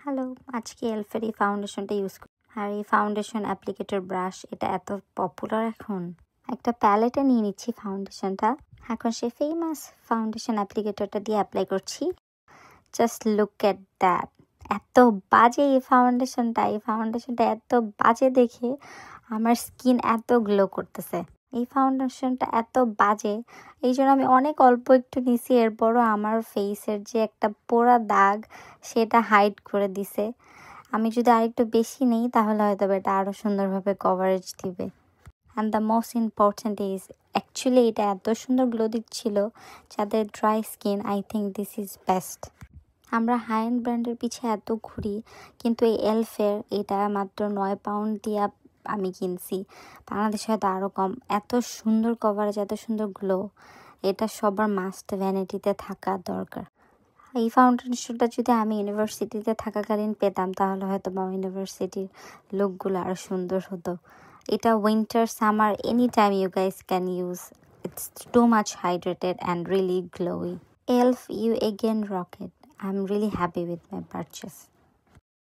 Hello, আজকে এলফের এই ফাউন্ডেশনটা use করি। আর এই ফাউন্ডেশন অ্যাপ্লিকেটর ব্রাশ এটা এত পপুলার এখন। একটা প্যালেটে নিয়ে নিচ্ছি ফাউন্ডেশনটা। এখন সেই ফেমাস ফাউন্ডেশন অ্যাপ্লিকেটরটা দিয়ে অ্যাপ্লাই করছি। Just look at that. এত বাজে এই ফাউন্ডেশনটা এত বাজে দেখে আমার স্কিন এত গ্লো করতেছে। এই ফাউন্ডেশনটা এত বাজে, এই জন্য আমি অনেক অল্প একটু নিছি, এরপরও আমার ফেসের যে একটা পোড়া দাগ সেটা হাইড করে দিছে। আমি যদি আরেকটু বেশি নিই তাহলে হয়তো এটা আরও সুন্দরভাবে কভারেজ দিবে। And the most important is actually এটা এত সুন্দর গ্লো দিচ্ছিল যাদের dry skin, I think this is best. আমরা হাই এন্ড ব্র্যান্ডের পিছিয়ে এত ঘুরি, কিন্তু এই এলফের এটা মাত্র 9 পাউন্ড দিয়ে আমি কিনছি। বাংলাদেশে হয়তো আরও কম। এত সুন্দর কভারেজ, এত সুন্দর গ্লো, এটা সবার মাস্ট ভ্যানিটিতে থাকা দরকার। এই ফাউন্ডেশনটা যদি আমি ইউনিভার্সিটিতে থাকাকালীন পেতাম তাহলে হয়তো বা ইউনিভার্সিটির লুকগুলো আরও সুন্দর হতো। এটা winter, summer, any time you guys can use. It's too much hydrated and really glowy. ELF, you again rock it. I'm really happy with my purchase.